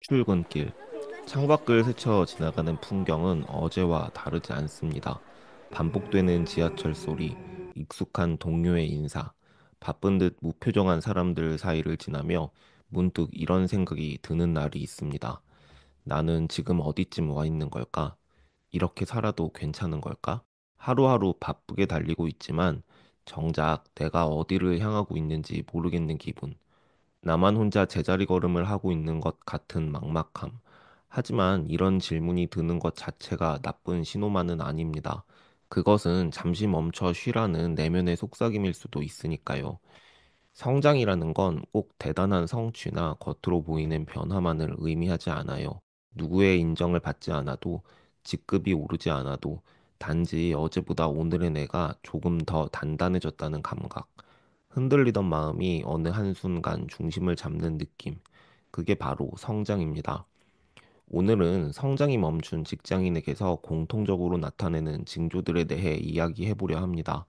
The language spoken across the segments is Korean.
출근길, 창밖을 스쳐 지나가는 풍경은 어제와 다르지 않습니다. 반복되는 지하철 소리, 익숙한 동료의 인사, 바쁜 듯 무표정한 사람들 사이를 지나며 문득 이런 생각이 드는 날이 있습니다. 나는 지금 어디쯤 와 있는 걸까? 이렇게 살아도 괜찮은 걸까? 하루하루 바쁘게 달리고 있지만 정작 내가 어디를 향하고 있는지 모르겠는 기분. 나만 혼자 제자리 걸음을 하고 있는 것 같은 막막함. 하지만 이런 질문이 드는 것 자체가 나쁜 신호만은 아닙니다. 그것은 잠시 멈춰 쉬라는 내면의 속삭임일 수도 있으니까요. 성장이라는 건 꼭 대단한 성취나 겉으로 보이는 변화만을 의미하지 않아요. 누구의 인정을 받지 않아도, 직급이 오르지 않아도, 단지 어제보다 오늘의 내가 조금 더 단단해졌다는 감각. 흔들리던 마음이 어느 한순간 중심을 잡는 느낌. 그게 바로 성장입니다. 오늘은 성장이 멈춘 직장인에게서 공통적으로 나타내는 징조들에 대해 이야기해 보려 합니다.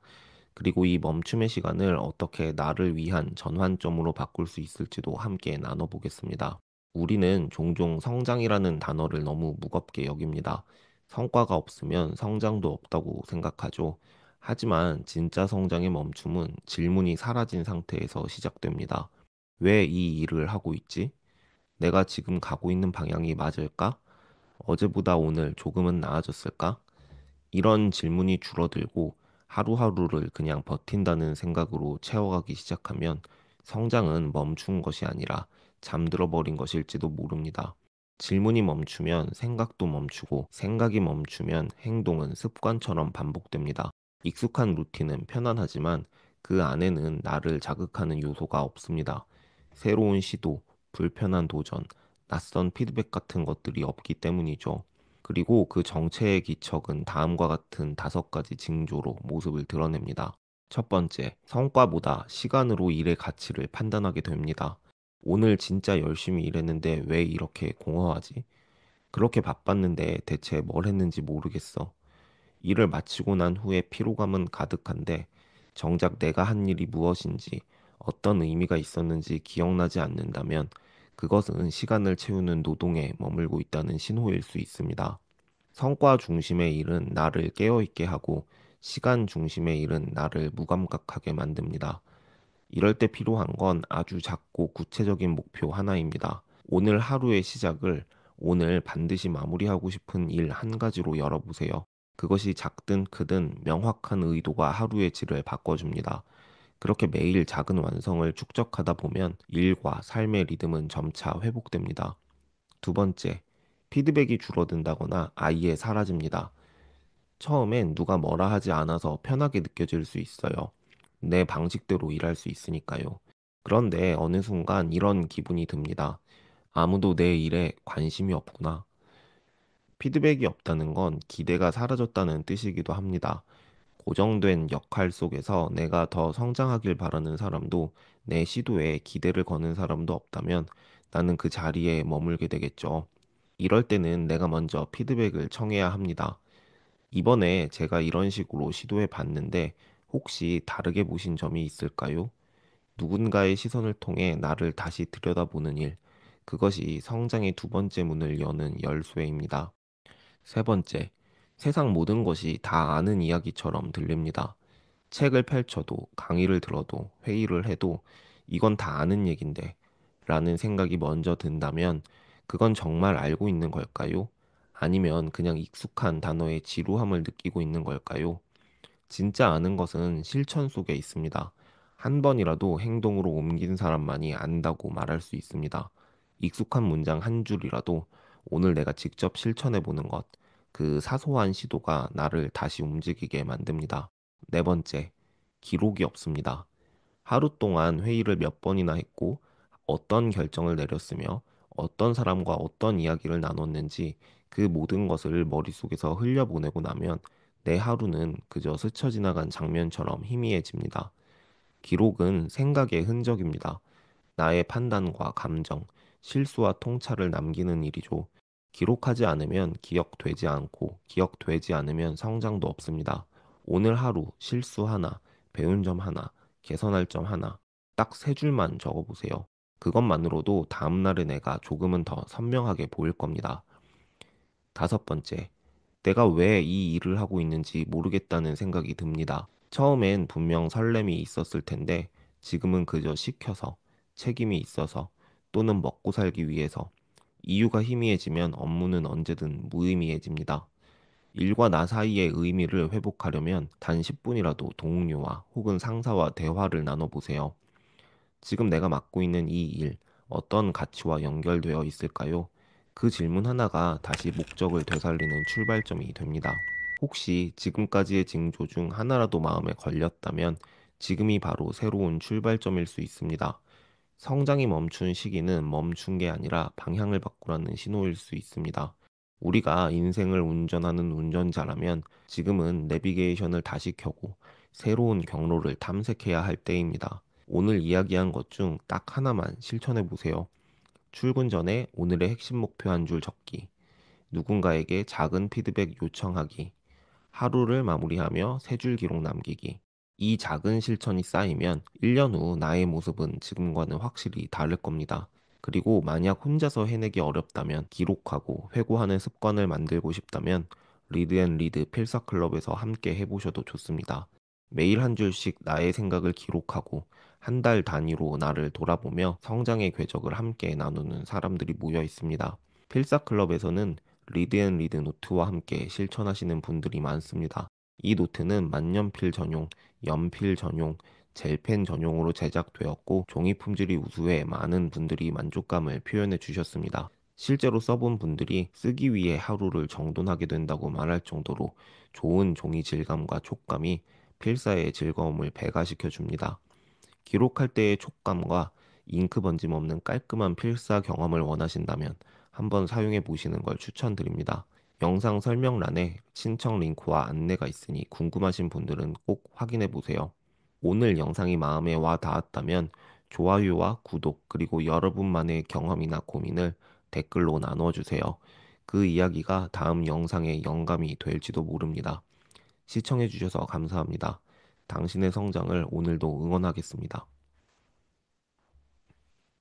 그리고 이 멈춤의 시간을 어떻게 나를 위한 전환점으로 바꿀 수 있을지도 함께 나눠보겠습니다. 우리는 종종 성장이라는 단어를 너무 무겁게 여깁니다. 성과가 없으면 성장도 없다고 생각하죠. 하지만 진짜 성장의 멈춤은 질문이 사라진 상태에서 시작됩니다. 왜 이 일을 하고 있지? 내가 지금 가고 있는 방향이 맞을까? 어제보다 오늘 조금은 나아졌을까? 이런 질문이 줄어들고 하루하루를 그냥 버틴다는 생각으로 채워가기 시작하면 성장은 멈춘 것이 아니라 잠들어 버린 것일지도 모릅니다. 질문이 멈추면 생각도 멈추고 생각이 멈추면 행동은 습관처럼 반복됩니다. 익숙한 루틴은 편안하지만 그 안에는 나를 자극하는 요소가 없습니다. 새로운 시도, 불편한 도전, 낯선 피드백 같은 것들이 없기 때문이죠. 그리고 그 정체의 기척은 다음과 같은 5가지 징조로 모습을 드러냅니다. 첫 번째, 성과보다 시간으로 일의 가치를 판단하게 됩니다. 오늘 진짜 열심히 일했는데 왜 이렇게 공허하지? 그렇게 바빴는데 대체 뭘 했는지 모르겠어. 일을 마치고 난 후에 피로감은 가득한데 정작 내가 한 일이 무엇인지 어떤 의미가 있었는지 기억나지 않는다면 그것은 시간을 채우는 노동에 머물고 있다는 신호일 수 있습니다. 성과 중심의 일은 나를 깨어있게 하고 시간 중심의 일은 나를 무감각하게 만듭니다. 이럴 때 필요한 건 아주 작고 구체적인 목표 하나입니다. 오늘 하루의 시작을 오늘 반드시 마무리하고 싶은 일 한 가지로 열어보세요. 그것이 작든 크든 명확한 의도가 하루의 질을 바꿔줍니다. 그렇게 매일 작은 완성을 축적하다 보면 일과 삶의 리듬은 점차 회복됩니다. 두 번째, 피드백이 줄어든다거나 아예 사라집니다. 처음엔 누가 뭐라 하지 않아서 편하게 느껴질 수 있어요. 내 방식대로 일할 수 있으니까요. 그런데 어느 순간 이런 기분이 듭니다. 아무도 내 일에 관심이 없구나. 피드백이 없다는 건 기대가 사라졌다는 뜻이기도 합니다. 고정된 역할 속에서 내가 더 성장하길 바라는 사람도 내 시도에 기대를 거는 사람도 없다면 나는 그 자리에 머물게 되겠죠. 이럴 때는 내가 먼저 피드백을 청해야 합니다. 이번에 제가 이런 식으로 시도해 봤는데 혹시 다르게 보신 점이 있을까요? 누군가의 시선을 통해 나를 다시 들여다보는 일. 그것이 성장의 두 번째 문을 여는 열쇠입니다. 세 번째, 세상 모든 것이 다 아는 이야기처럼 들립니다. 책을 펼쳐도 강의를 들어도 회의를 해도 이건 다 아는 얘긴데 라는 생각이 먼저 든다면 그건 정말 알고 있는 걸까요? 아니면 그냥 익숙한 단어의 지루함을 느끼고 있는 걸까요? 진짜 아는 것은 실천 속에 있습니다. 한 번이라도 행동으로 옮긴 사람만이 안다고 말할 수 있습니다. 익숙한 문장 한 줄이라도 오늘 내가 직접 실천해 보는 것, 그 사소한 시도가 나를 다시 움직이게 만듭니다. 네 번째, 기록이 없습니다. 하루 동안 회의를 몇 번이나 했고, 어떤 결정을 내렸으며, 어떤 사람과 어떤 이야기를 나눴는지 그 모든 것을 머릿속에서 흘려보내고 나면 내 하루는 그저 스쳐 지나간 장면처럼 희미해집니다. 기록은 생각의 흔적입니다. 나의 판단과 감정, 실수와 통찰을 남기는 일이죠. 기록하지 않으면 기억되지 않고 기억되지 않으면 성장도 없습니다. 오늘 하루 실수 하나, 배운 점 하나, 개선할 점 하나, 딱 3줄만 적어보세요. 그것만으로도 다음날의 내가 조금은 더 선명하게 보일 겁니다. 다섯 번째, 내가 왜 이 일을 하고 있는지 모르겠다는 생각이 듭니다. 처음엔 분명 설렘이 있었을 텐데 지금은 그저 시켜서, 책임이 있어서, 또는 먹고 살기 위해서. 이유가 희미해지면 업무는 언제든 무의미해집니다. 일과 나 사이의 의미를 회복하려면 단 10분이라도 동료와 혹은 상사와 대화를 나눠보세요. 지금 내가 맡고 있는 이 일, 어떤 가치와 연결되어 있을까요? 그 질문 하나가 다시 목적을 되살리는 출발점이 됩니다. 혹시 지금까지의 징조 중 하나라도 마음에 걸렸다면 지금이 바로 새로운 출발점일 수 있습니다. 성장이 멈춘 시기는 멈춘 게 아니라 방향을 바꾸라는 신호일 수 있습니다. 우리가 인생을 운전하는 운전자라면 지금은 내비게이션을 다시 켜고 새로운 경로를 탐색해야 할 때입니다. 오늘 이야기한 것 중 딱 하나만 실천해 보세요. 출근 전에 오늘의 핵심 목표 한 줄 적기, 누군가에게 작은 피드백 요청하기, 하루를 마무리하며 세 줄 기록 남기기. 이 작은 실천이 쌓이면 1년 후 나의 모습은 지금과는 확실히 다를 겁니다. 그리고 만약 혼자서 해내기 어렵다면 기록하고 회고하는 습관을 만들고 싶다면 리드 필사 클럽에서 함께 해보셔도 좋습니다. 매일 한 줄씩 나의 생각을 기록하고 한 달 단위로 나를 돌아보며 성장의 궤적을 함께 나누는 사람들이 모여 있습니다. 필사 클럽에서는 리드 노트와 함께 실천하시는 분들이 많습니다. 이 노트는 만년필 전용, 연필 전용, 젤펜 전용으로 제작되었고 종이 품질이 우수해 많은 분들이 만족감을 표현해 주셨습니다. 실제로 써본 분들이 쓰기 위해 하루를 정돈하게 된다고 말할 정도로 좋은 종이 질감과 촉감이 필사의 즐거움을 배가시켜 줍니다. 기록할 때의 촉감과 잉크 번짐 없는 깔끔한 필사 경험을 원하신다면 한번 사용해 보시는 걸 추천드립니다. 영상 설명란에 신청 링크와 안내가 있으니 궁금하신 분들은 꼭 확인해 보세요. 오늘 영상이 마음에 와 닿았다면 좋아요와 구독 그리고 여러분만의 경험이나 고민을 댓글로 나누어 주세요. 그 이야기가 다음 영상의 영감이 될지도 모릅니다. 시청해 주셔서 감사합니다. 당신의 성장을 오늘도 응원하겠습니다.